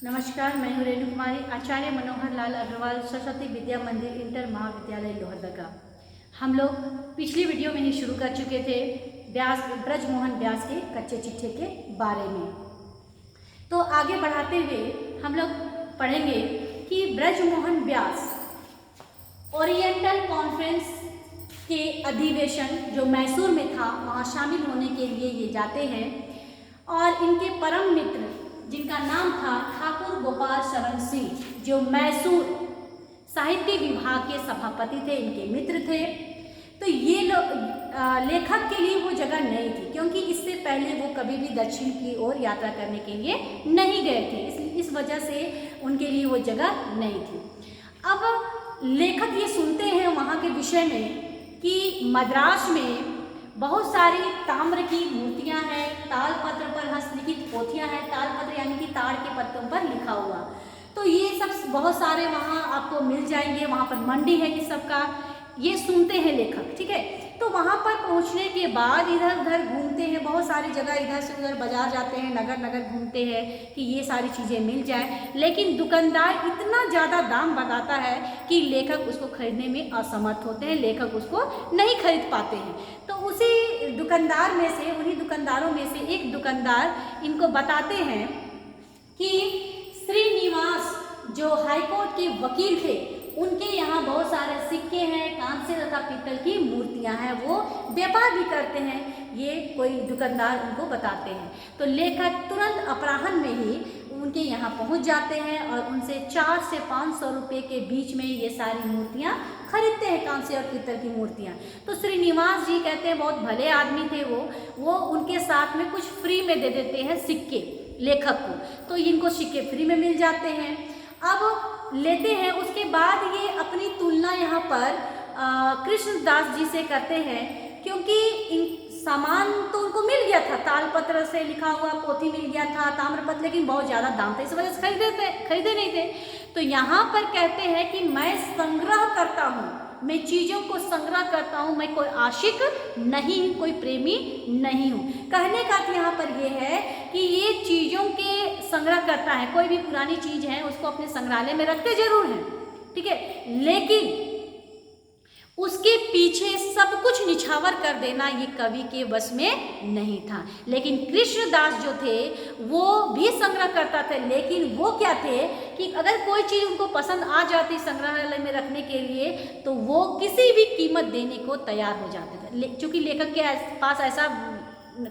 नमस्कार, मैं हूँ रेणु कुमारी, आचार्य मनोहर लाल अग्रवाल सरस्वती विद्या मंदिर इंटर महाविद्यालय लोहरदगा। हम लोग पिछली वीडियो में ही शुरू कर चुके थे ब्रजमोहन व्यास के कच्चे चिट्ठे के बारे में। तो आगे बढ़ाते हुए हम लोग पढ़ेंगे कि ब्रजमोहन व्यास ओरिएंटल कॉन्फ्रेंस के अधिवेशन जो मैसूर में था वहाँ शामिल होने के लिए ये जाते हैं और इनके परम मित्र जिनका नाम था ठाकुर गोपाल शरण सिंह, जो मैसूर साहित्य विभाग के सभापति थे, इनके मित्र थे। तो ये लेखक के लिए वो जगह नहीं थी, क्योंकि इससे पहले वो कभी भी दक्षिण की ओर यात्रा करने के लिए नहीं गए थे। इस वजह से उनके लिए वो जगह नहीं थी। अब लेखक ये सुनते हैं वहाँ के विषय में कि मद्रास में बहुत सारी ताम्र की मूर्तियां हैं, तालपत्र पर हस्तलिखित पोथियां हैं। तालपत्र यानी कि ताड़ के पत्तों पर लिखा हुआ। तो ये सब बहुत सारे वहाँ आपको मिल जाएंगे। वहाँ पर मंडी है इस सब का। ये सुनते हैं लेखक, ठीक है। तो वहाँ पर पहुँचने के बाद इधर उधर घूमते हैं, बहुत सारी जगह इधर से उधर बाजार जाते हैं, नगर नगर घूमते हैं कि ये सारी चीज़ें मिल जाए। लेकिन दुकानदार इतना ज़्यादा दाम बताता है कि लेखक उसको खरीदने में असमर्थ होते हैं, लेखक उसको नहीं खरीद पाते हैं। तो उसी दुकानदार में से, उन्हीं दुकानदारों में से एक दुकानदार इनको बताते हैं कि श्रीनिवास जो हाईकोर्ट के वकील थे, उनके यहाँ बहुत सारे सिक्के हैं, कांस्य तथा पीतल की मूर्तियाँ हैं, वो व्यापार भी करते हैं। ये कोई दुकानदार उनको बताते हैं। तो लेखक तुरंत अपराह्न में ही उनके यहाँ पहुँच जाते हैं और उनसे 400 से 500 रुपये के बीच में ये सारी मूर्तियाँ खरीदते हैं, कांस्य और पीतल की मूर्तियाँ। तो श्रीनिवास जी कहते हैं बहुत भले आदमी थे वो उनके साथ में कुछ फ्री में दे देते हैं सिक्के लेखक को। तो इनको सिक्के फ्री में मिल जाते हैं। अब लेते हैं। उसके बाद ये अपनी तुलना यहाँ पर कृष्णदास जी से करते हैं, क्योंकि इन सामान तो उनको मिल गया था, तालपत्र से लिखा हुआ पोथी मिल गया था, ताम्रपत्र, लेकिन बहुत ज़्यादा दाम था, इस वजह से खरीदे नहीं थे। तो यहाँ पर कहते हैं कि मैं संग्रह करता हूँ, मैं चीज़ों को संग्रह करता हूँ, मैं कोई आशिक नहीं हूँ, कोई प्रेमी नहीं हूँ। कहने का अर्थ यहाँ पर यह है कि ये चीज़ों के संग्रह करता है। कोई भी पुरानी चीज़ है उसको अपने संग्रहालय में रखते जरूर हैं, ठीक है, लेकिन उसके पीछे सब कुछ निछावर कर देना ये कवि के वश में नहीं था। लेकिन कृष्णदास जो थे वो भी संग्रह करता था, लेकिन वो क्या थे कि अगर कोई चीज़ उनको पसंद आ जाती संग्रहालय में रखने के लिए तो वो किसी भी कीमत देने को तैयार हो जाते थे। चूँकि लेखक के पास ऐसा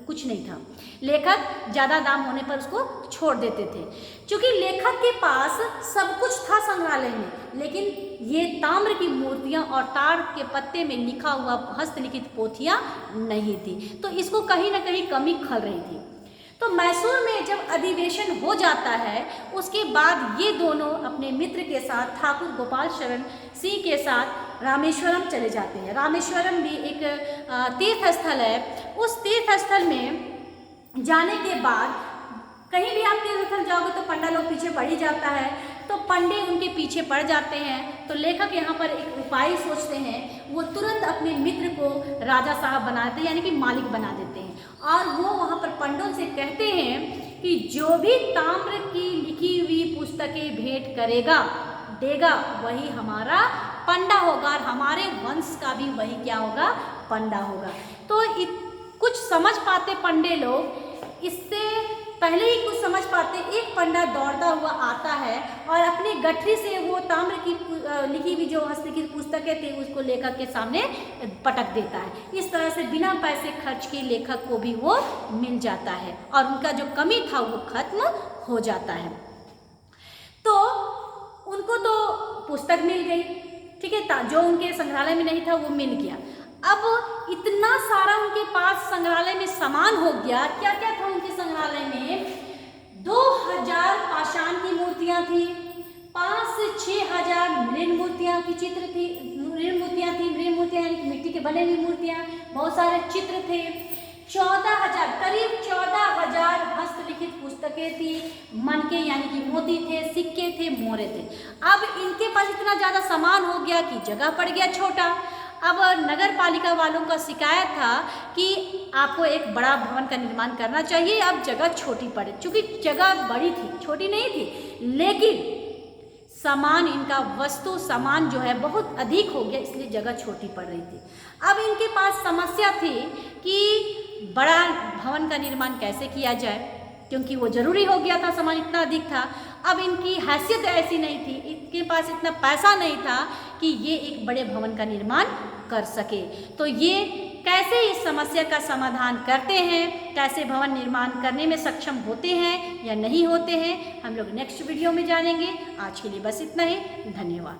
कुछ नहीं था, लेखक ज़्यादा दाम होने पर उसको छोड़ देते थे। क्योंकि लेखक के पास सब कुछ था संग्रहालय में, लेकिन ये ताम्र की मूर्तियाँ और ताड़ के पत्ते में लिखा हुआ हस्तलिखित पोथियाँ नहीं थी। तो इसको कहीं ना कहीं कमी खल रही थी। तो मैसूर में जब अधिवेशन हो जाता है उसके बाद ये दोनों अपने मित्र के साथ ठाकुर गोपाल शरण सिंह के साथ रामेश्वरम चले जाते हैं। रामेश्वरम भी एक तीर्थ स्थल है। उस तीर्थ स्थल में जाने के बाद कहीं भी आप तीर्थ स्थल जाओगे तो पंडा लोग पीछे पड़ ही जाता है, तो पंडे उनके पीछे पड़ जाते हैं। तो लेखक यहाँ पर एक उपाय सोचते हैं, वो तुरंत अपने मित्र को राजा साहब बनाते हैं, यानी कि मालिक बना देते हैं। और वो वहाँ पर पंडों से कहते हैं कि जो भी ताम्र की लिखी हुई पुस्तकें भेंट करेगा देगा वही हमारा पंडा होगा और हमारे वंश का भी वही क्या होगा, पंडा होगा। तो कुछ समझ पाते पंडे लोग, इससे पहले ही कुछ समझ पाते। एक पंडा दौड़ता हुआ आता है और अपनी गठरी से वो ताम्र की लिखी हुई जो हस्तलिखित पुस्तकें थी उसको लेखक के सामने पटक देता है। इस तरह से बिना पैसे खर्च के लेखक को भी वो मिल जाता है और उनका जो कमी था वो खत्म हो जाता है। तो उनको तो पुस्तक मिल गई, ठीक है, जो उनके संग्रहालय में नहीं था वो मिल गया। अब इतना सारा उनके पास संग्रहालय में सामान हो गया। क्या क्या था उनके संग्रहालय में? 2000 पाषाण की मूर्तियां थी, 5 से 6000 मृण मूर्तियां की चित्र थी, मृण मूर्तियां यानी कि मिट्टी के बने हुई मूर्तियां, बहुत सारे चित्र थे। 14,000 करीब 14,000 हस्तलिखित पुस्तकें थी, मनके यानी कि मोती थे, सिक्के थे, मोहरे थे। अब इनके पास इतना ज़्यादा सामान हो गया कि जगह पड़ गया छोटा। अब नगर पालिका वालों का शिकायत था कि आपको एक बड़ा भवन का निर्माण करना चाहिए, अब जगह छोटी पड़े। चूँकि जगह बड़ी थी, छोटी नहीं थी, लेकिन सामान, इनका वस्तु सामान जो है बहुत अधिक हो गया, इसलिए जगह छोटी पड़ रही थी। अब इनके पास समस्या थी कि बड़ा भवन का निर्माण कैसे किया जाए, क्योंकि वो ज़रूरी हो गया था, सामान इतना अधिक था। अब इनकी हैसियत ऐसी नहीं थी, इनके पास इतना पैसा नहीं था कि ये एक बड़े भवन का निर्माण कर सके। तो ये कैसे इस समस्या का समाधान करते हैं, कैसे भवन निर्माण करने में सक्षम होते हैं या नहीं होते हैं, हम लोग नेक्स्ट वीडियो में जानेंगे। आज के लिए बस इतना ही। धन्यवाद।